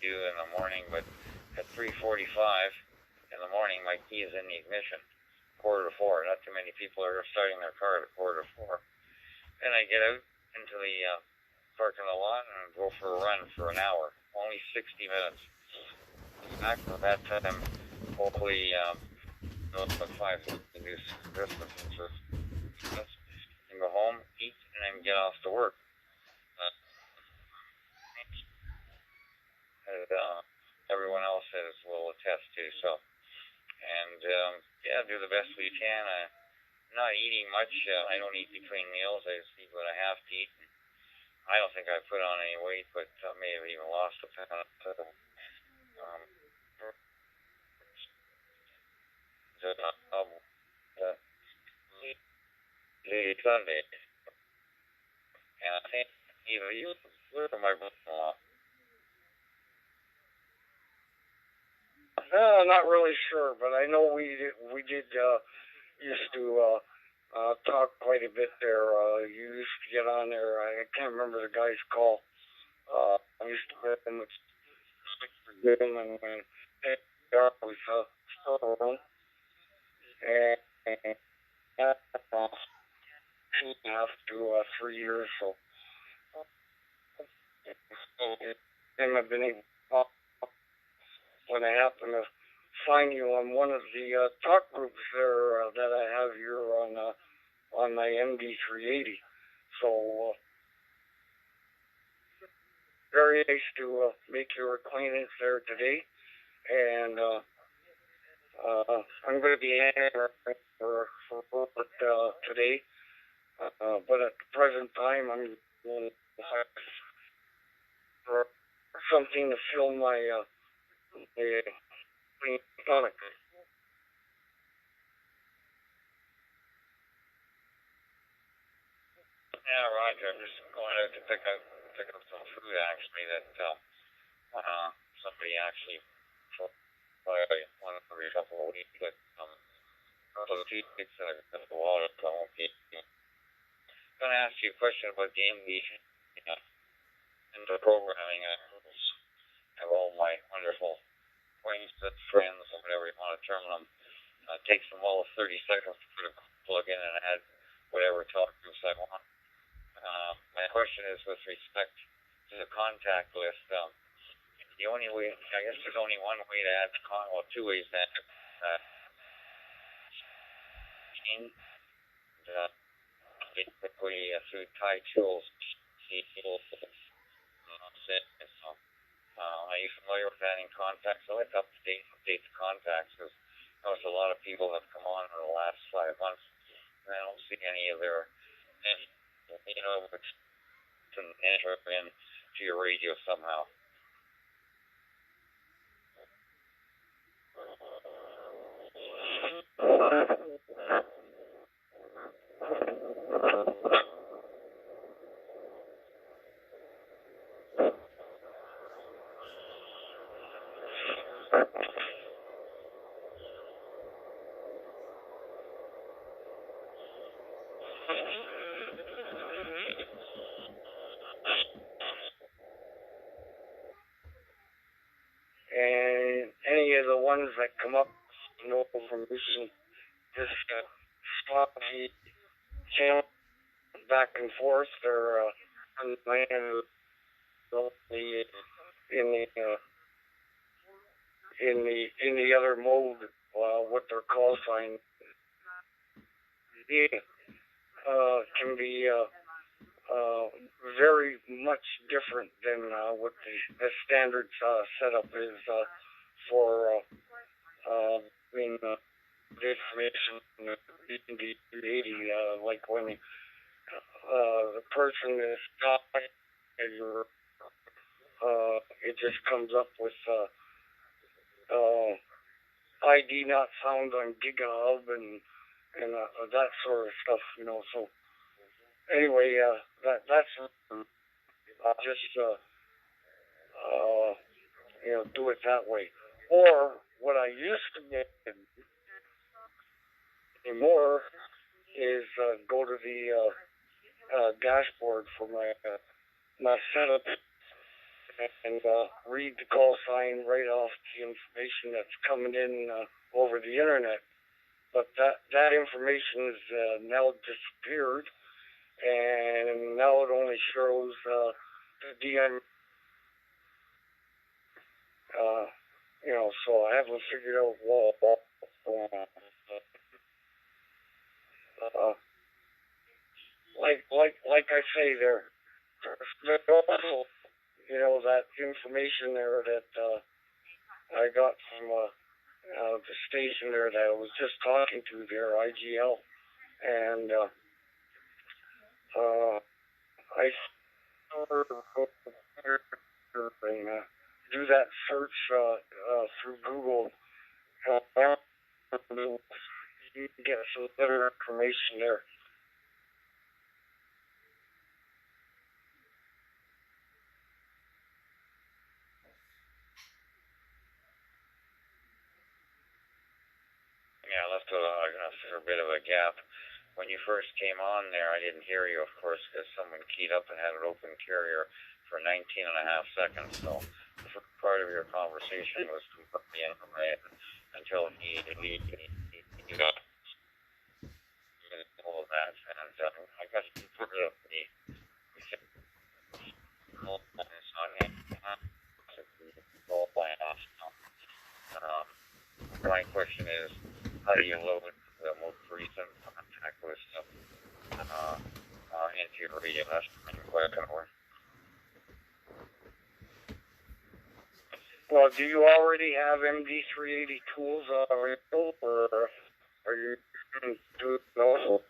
do in the morning, but at 3:45 in the morning, my key is in the ignition. 3:45. Not too many people are starting their car at 3:45. And I get out into the parking lot and go for a run for an hour. Only 60 minutes. Back at that time, hopefully, about 5 reduce distances. And go home, eat, and then get off to work. Everyone else will attest to. So, and yeah, do the best we can. Not eating much. I don't eat between meals. I just eat what I have to eat. I don't think I put on any weight, but may have even lost a pound. Sunday, and I think either you or my brother-in-law. Not really sure, but I know we did used to talk quite a bit there. You used to get on there. I can't remember the guy's call. I used to get him with him and was still around. And 2.5 to 3 years. So and I've been able when I happen to find you on one of the talk groups there that I have here on my MD380. So very nice to make your acquaintance there today, and I'm going to be answering for today, but at the present time I'm going for something to fill my stomach. Yeah, Roger. I'm just going out to pick up some food actually that somebody actually one every couple of weeks, but couple of toothpicks and a water, so I won't be. I'm going to ask you a question about the MD and the programming. I have all my wonderful acquaintances, friends, or whatever you want to term them. It takes them all 30 seconds to put a plug in and add whatever talk groups I want. My question is with respect to the contact list. The only way, I guess there's only one way to add two ways to add basically through Thai tools. Are you familiar with adding contacts? So it's update the contacts, because there's a lot of people that have come on in the last 5 months, and I don't see any of their, to enter into your radio somehow. And any of the ones that come up, no information, just stop the channel back and forth. They're on the land in the other mode, what their call sign can be very much different than what the standard setup is for the information in the 80, like when the person is talking, it just comes up with ID not found on GigaHub and that sort of stuff, So anyway, that's just do it that way. Or what I used to get anymore is go to the dashboard for my setup and read the call sign right off the information that's coming in over the internet. But that information is now disappeared, and now it only shows the DM. So I haven't figured out what's going on. Like I say, there's also, that information there that I got from the station there that I was just talking to there, IGL, and I and do that search through Google. You can get some better information there. Yeah, I left a bit of a gap. When you first came on there, I didn't hear you, of course, because someone keyed up and had an open carrier for 19 and a half seconds. So the first part of your conversation was completely incorrect until he got all of that. And I guess part of the my question is, how do you load the most recent contact list into your radio? That's the main question. Well, do you already have MD380 tools available, or are you doing it also?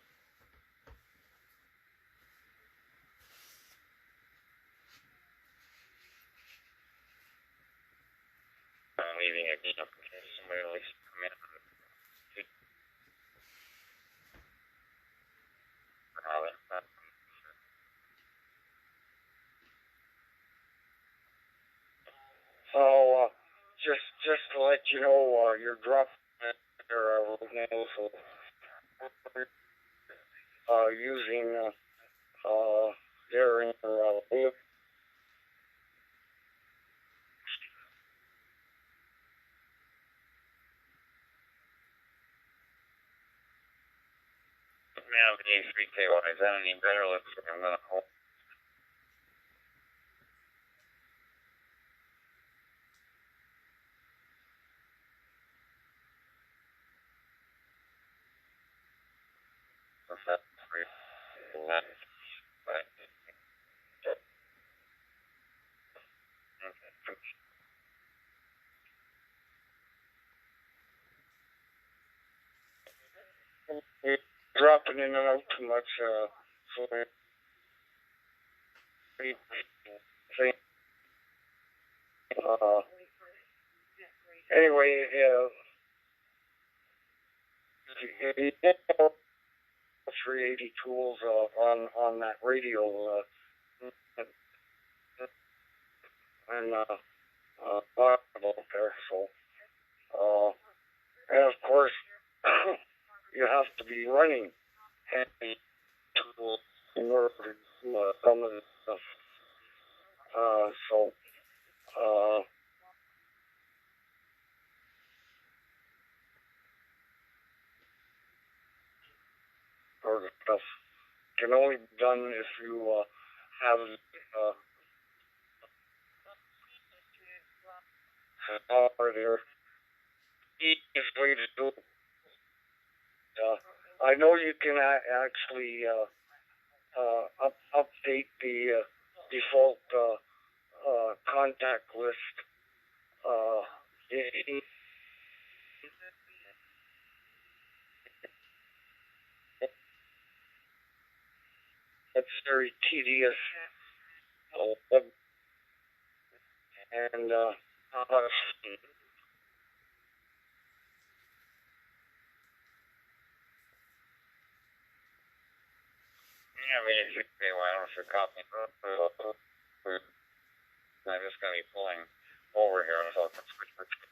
I'm leaving a gap in case somebody likes to come in. So, just to let you know, you're dropping there right now, so using their now the A3KY, is that any better? Let's see, I'm going to hold. You're dropping in and out too much, so anyway, 380 tools on that radio, and about there. So, and of course, you have to be running heavy tools in order to do some of this stuff. So, sort of stuff can only be done if you have power there. Easiest way to do it. I know you can actually update the default contact list. It's very tedious, and yeah, basically, why don't you copy? I'm just going to be pulling over here so I can switch between.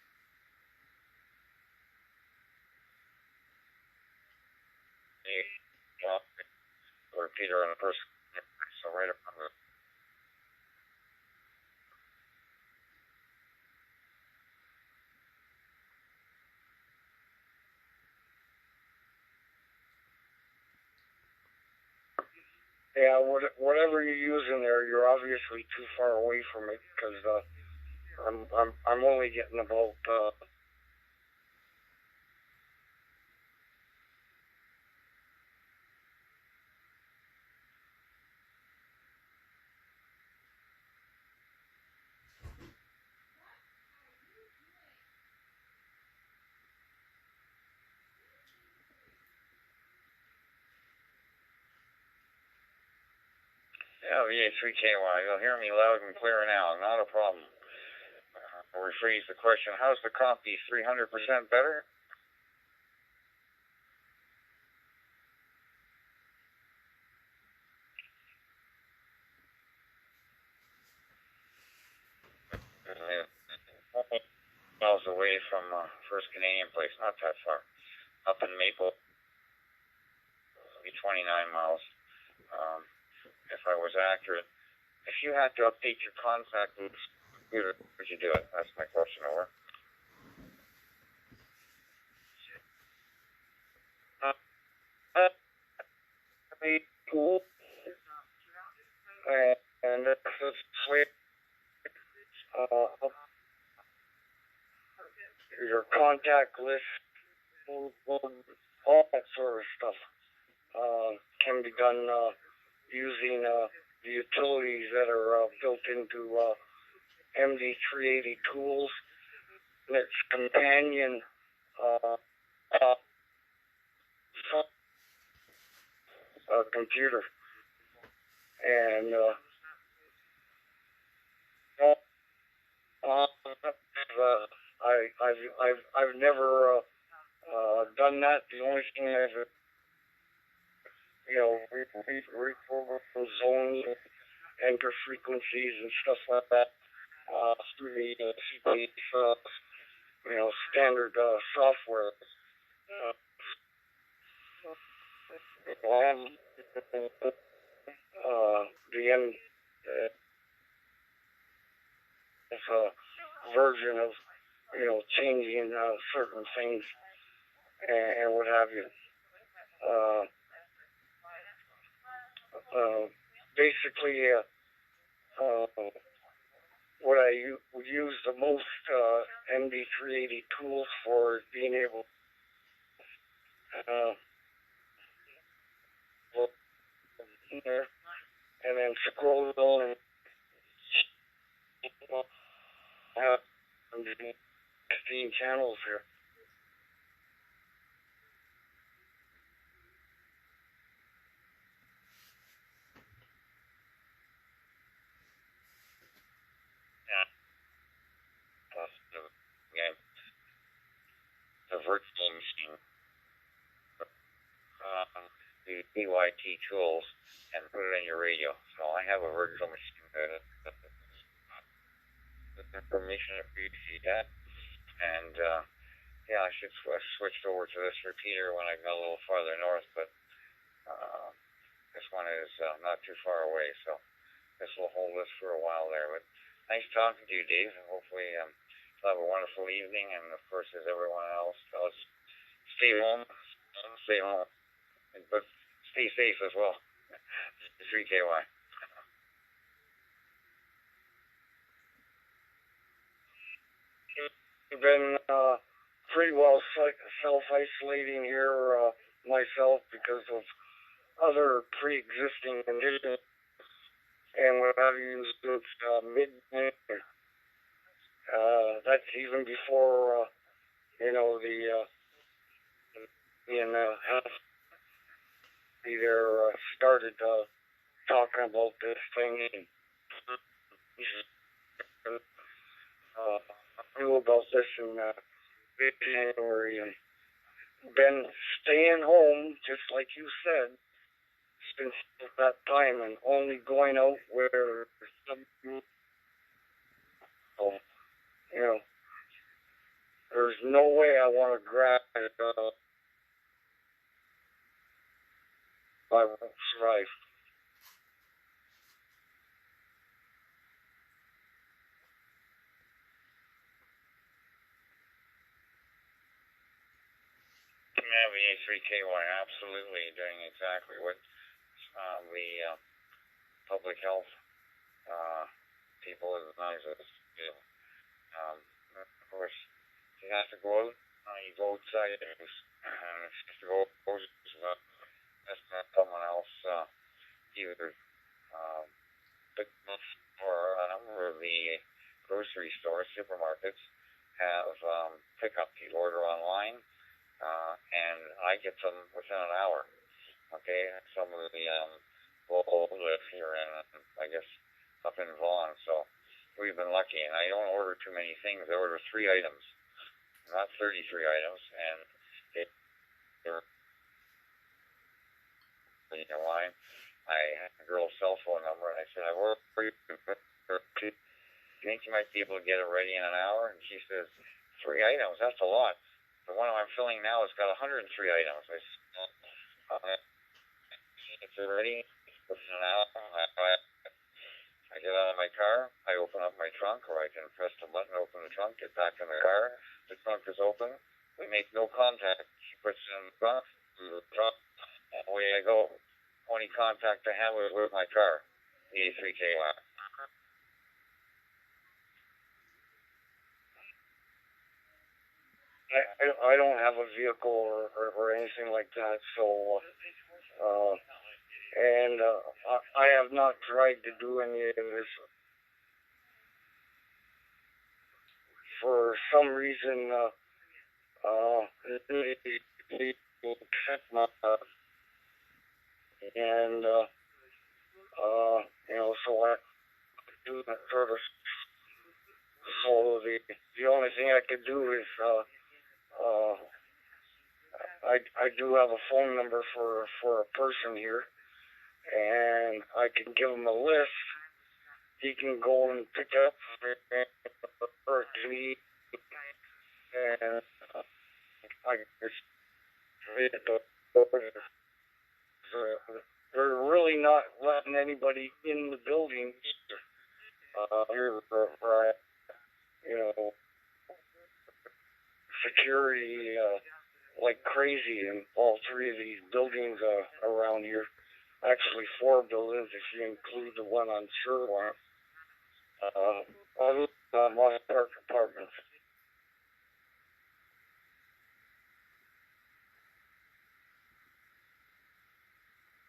Or Peter and the person, so right up on the Yeah, whatever you're using there, you're obviously too far away from it because I'm only getting about Yeah, VE3TOM. You'll hear me loud and clear now. Not a problem. I'll rephrase the question. How's the coffee? 300% better? Miles away from First Canadian Place. Not that far. Up in Maple, maybe 29 miles. If I was accurate. If you had to update your contact with the computer, would you do it? That's my question. Over. cool. And that's sweet. Your contact list, all that sort of stuff can be done using the utilities that are built into MD380 tools and its companion computer. And I've never done that. The only thing I've reprogram zones, enter frequencies and stuff like that through the standard software. The end version of changing certain things and what have you. Basically, what I would use the most MD380 tools for is being able there and then scroll down and have 16 channels here. Yeah. The virtual machine. The PYT tools and put it in your radio. So I have a virtual machine with information appreciate that. And yeah, I should switch over to this repeater when I go a little farther north, but this one is not too far away, so this will hold us for a while there. But nice talking to you, Dave, and hopefully you'll have a wonderful evening. And of course, as everyone else does, stay home, but stay safe as well. 3KY. I've been pretty well self-isolating here myself because of other pre-existing conditions and what have you since midnight. That's even before the being either started talking about this thing and I knew about this in mid-January and been staying home just like you said since that time and only going out where some there's no way I want to grab it. I won't survive. Yeah, VE3KY, absolutely doing exactly what the public health people advise us to. Of course, you have to go out. You go outside, and it's just to go out. That's not someone else either. But for a number of the grocery stores, supermarkets have pickup. You order online, and I get them within an hour. Okay, some of the local live here in, I guess, up in Vaughan, so we've been lucky. And I don't order too many things. I order 3 items, not 33 items, and they're in line. I had a girl's cell phone number, and I said, I work for you. Do you think you might be able to get it ready in an hour? And she says, 3 items, that's a lot. The one I'm filling now has got 103 items. I said, it's ready within an hour. I get out of my car, I open up my trunk, or I can press the button, open the trunk, get back in the car. The trunk is open. We make no contact. She puts it in the trunk, and away I go. Only contact I have was with my car, VE3K lap. I don't have a vehicle or anything like that, so and I have not tried to do any of this. For some reason, they check my and you know, so I do that sort of. So the only thing I could do is I do have a phone number for a person here, and I can give him a list. He can go and pick up or me, and I just read the. They're really not letting anybody in the building either. Here, you know, security like crazy in all 3 of these buildings around here. Actually, 4 buildings if you include the one on Sherlock. All Moss Park apartments.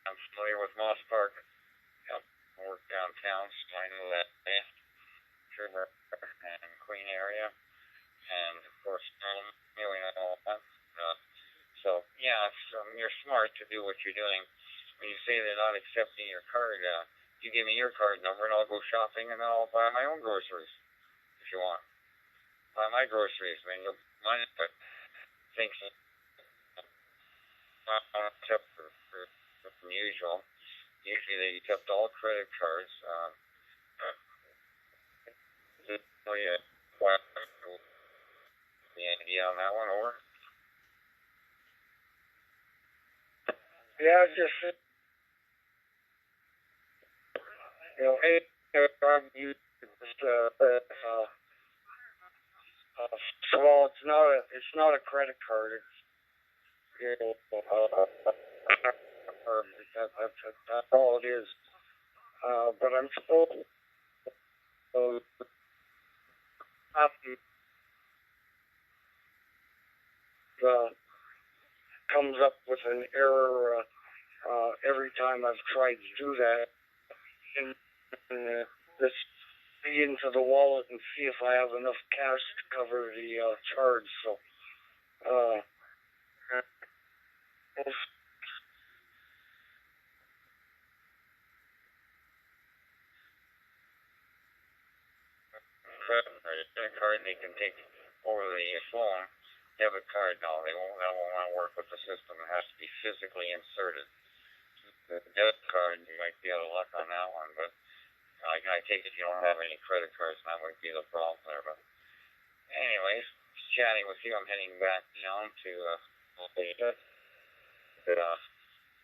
I'm familiar with Moss Park. I work downtown, so I know that Trigger and Queen area, and of course, really not all that. So yeah, you're smart to do what you're doing. When you say they're not accepting your card, you give me your card number, and I'll go shopping, and then I'll buy my own groceries if you want. Buy my groceries. I mean, you'll mind it, but things not accept from usual. Usually they accept all credit cards. So yeah, the idea on that one, over? Yeah, just you know, you well, it's not a credit card. It's you know, that's all it is. But I'm supposed to have comes up with an error every time I've tried to do that. And just see into the wallet and see if I have enough cash to cover the charge. So, credit card, they can take over the phone. Debit card, no, they won't. That won't want to work with the system. It has to be physically inserted. The debit card, you might be out of luck on that one, but I take it you don't have any credit cards, and that might be the problem there. But anyways, chatting with you, I'm heading back down to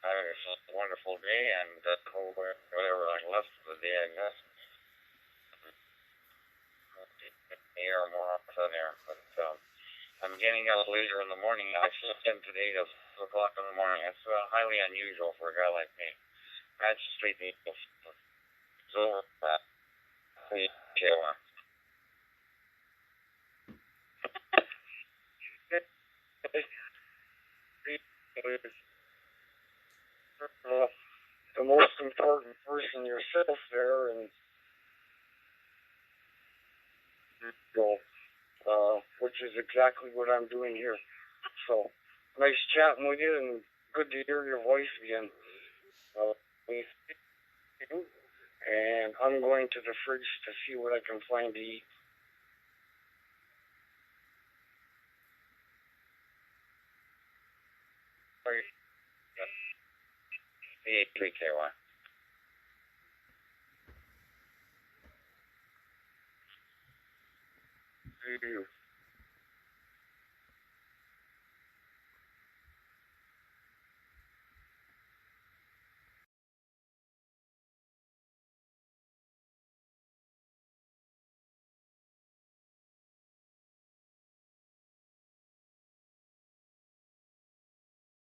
having a wonderful day, and whatever I left for the day, I guess. Air more up there, but I'm getting out later in the morning. I slept in today till 2 o'clock in the morning. It's highly unusual for a guy like me. Magistrate Eagles. So, VE3TOM. The most important person yourself there, and go, which is exactly what I'm doing here. So, nice chatting with you, and good to hear your voice again. And I'm going to the fridge to see what I can find to eat. VE3TOM. See you.